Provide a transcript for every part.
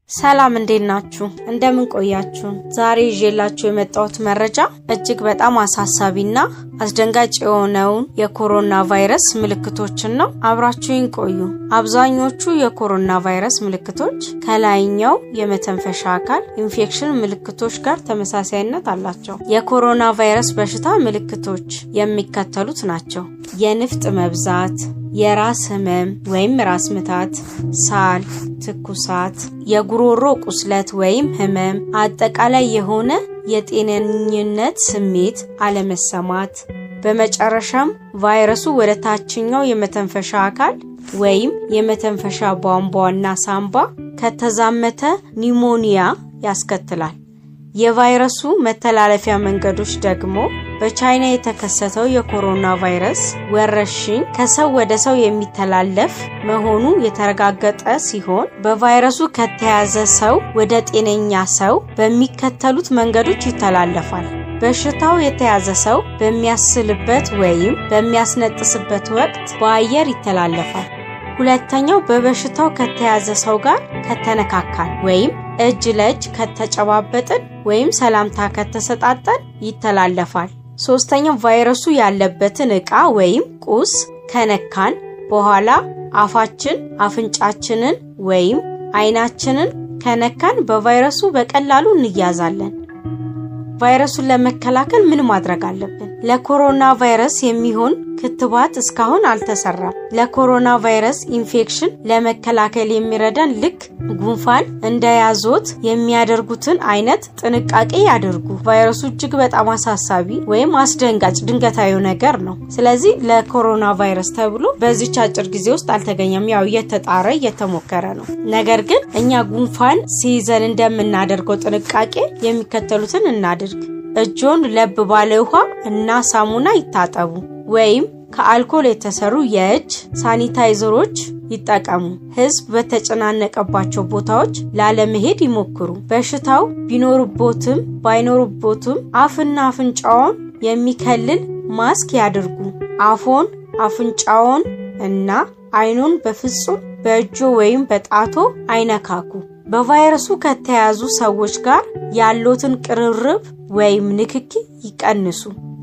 ሰላም እንዴት ናችሁ እንደምን ቆያችሁ ዛሬ ይዤላችሁ የመጣሁት መረጃ እጅግ በጣም አሳሳቢና አስደንጋጭ የሆነው የኮሮና ቫይረስ ምልክቶችን ነው አብራችሁኝ ቆዩ አብዛኞቹ የኮሮና ቫይረስ ምልክቶች ከላይኛው የመተንፈሻ አካል ኢንፌክሽን ምልክቶች ጋር ተመሳሳይነት አላቸው የኮሮና ቫይረስ በሽታ ምልክቶች የሚከተሉት ናቸው የንፍጥ መብዛት የራስ ህመም ወይም ራስ ምታት ሳል ትኩሳት የጉሮሮ ቁስለት ወይም ህመም አጠቃላይ የሆነ የጤነኝነት ስሜት አለመሰማት በመጨረሻም ቫይረሱ ወደ ታችኛው የመተንፈሻ አካል ወይም የመተንፈሻ ቧንቧና ሳምባ ከተዛመተ ኒሞኒያ ያስከትላል የቫይረሱ መተላለፊያ መንገዶች ደግሞ በቻይና የተከሰተው የኮሮና ቫይረስ ወረርሽኝ ከሰው ወደ ሰው የሚተላለፍ መሆኑ የተረጋገጠ ሲሆን በቫይረሱ ከተያዘ ሰው ወደ ጤነኛ ሰው በሚከተሉት መንገዶች ይተላለፋል በሽታው የተያዘ ሰው በሚያስልበት ወይም በሚያስነጥስበት ወቅት በአየር ይተላለፋል ሁለተኛው በበሽታው ከተያዘ ሰው ጋር ከተነካካን ወይም እጅ ለእጅ ከተጨባበጥን ወይም ሰላምታ ከተሰጣጠን ይተላለፋል ሶስተኛው ቫይረሱ ያለበትን ዕቃ ወይም ቁስ ከነካን በኋላ አፋችን አፍንጫችንን ወይም አይናችንን ከነካን በቫይረሱ በቀላሉ እንያዛለን ቫይረሱን ለመከላከል ምን ማድረግ አለብን ለኮሮና ቫይረስ የሚሆን ክትባት እስካሁን አልተሰራም ለኮሮና ቫይረስ ኢንፌክሽን ለመከላከል የሚረዳን ልክ ጉንፋን እንደያዞት የሚያደርጉትን አይነት ጥንቃቄ ያድርጉ ቫይረሱ እጅግ በጣም አሳሳቢ ወይም አስደንጋጭ ድንገታዊ ነገር ነው ስለዚህ ለኮሮና ቫይረስ ተብሎ በዚህ አጭር ጊዜ ውስጥ አልተገኘም ያው እየተጣረ እየተሞከረ ነው ነገር ግን እኛ ጉንፋን ሲይዘን እንደምናደርገው ጥንቃቄ የሚከተሉትን እናድርግ እጆን ለብ ባለ ውሃ እና ሳሙና ይታጠቡ ወይም ከአልኮል የተሰሩ የእጅ ሳኒታይዘሮች ይጠቀሙ ህዝብ በተጨናነቀባቸው ቦታዎች ላለመሄድ ይሞክሩ በሽታው ቢኖርቦትም ባይኖርቦትም አፍና አፍንጫውን የሚከልል ማስክ ያድርጉ አፎን አፍንጫውን እና አይኑን በፍጹም በእጆ ወይም በጣቶ አይነካኩ በቫይረሱ ከተያዙ ሰዎች ጋር ያሉትን ቅርርብ ወይም ንክኪ ይቀንሱ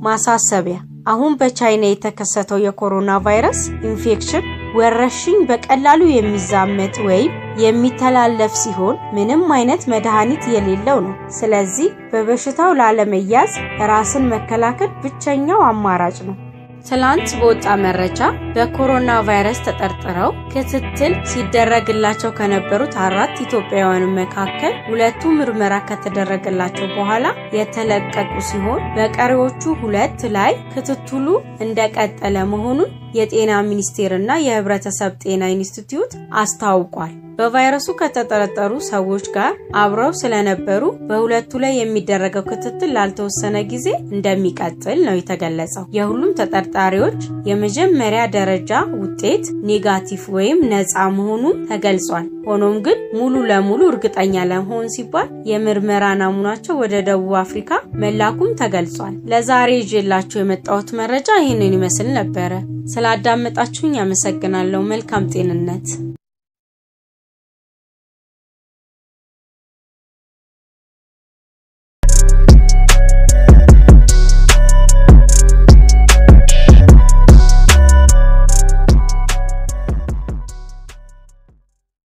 ማሳሰቢያ አሁን በቻይና የተከሰተው የኮሮና ቫይረስ ኢንፌክሽን ወረርሽኝ በቀላሉ የሚዛመት ወይም የሚተላለፍ ሲሆን ምንም አይነት መድኃኒት የሌለው ነው ስለዚህ በበሽታው ላለመያዝ ራስን መከላከል ብቸኛው አማራጭ ነው ትላንት በወጣ መረጃ በኮሮና ቫይረስ ተጠርጥረው ክትትል ሲደረግላቸው ከነበሩት 4 ኢትዮጵያውያን መካከል ሁለቱ ምርመራ ከተደረገላቸው በኋላ የተለቀቁ ሲሆን በቀሪዎቹ 2 ላይ ክትትሉ እንደቀጠለ መሆኑን የጤና ሚኒስቴርና የህብረተሰብ ጤና ኢንስቲትዩት አስታውቋል በቫይረሱ ከተጠረጠሩ ሰዎች ጋር አብረው ስለነበሩ በሁለቱ ላይ የሚደረገው ክትትል ላልተወሰነ ጊዜ እንደሚቀጥል ነው የተገለጸው የሁሉም ተጠርጣሪዎች የመጀመሪያ ደረጃ ውጤት ኔጋቲቭ ወይም ነፃ መሆኑ ተገልጿል ሆኖም ግን ሙሉ ለሙሉ እርግጠኛ ለመሆን ሲባል የምርመራ ናሙናቸው ወደ ደቡብ አፍሪካ መላኩም ተገልጿል ለዛሬ ይዤላችሁ የመጣሁት መረጃ ይሄንን ይመስል ነበር ስላዳመጣችሁኝ አመሰግናለሁ መልካም ጤንነት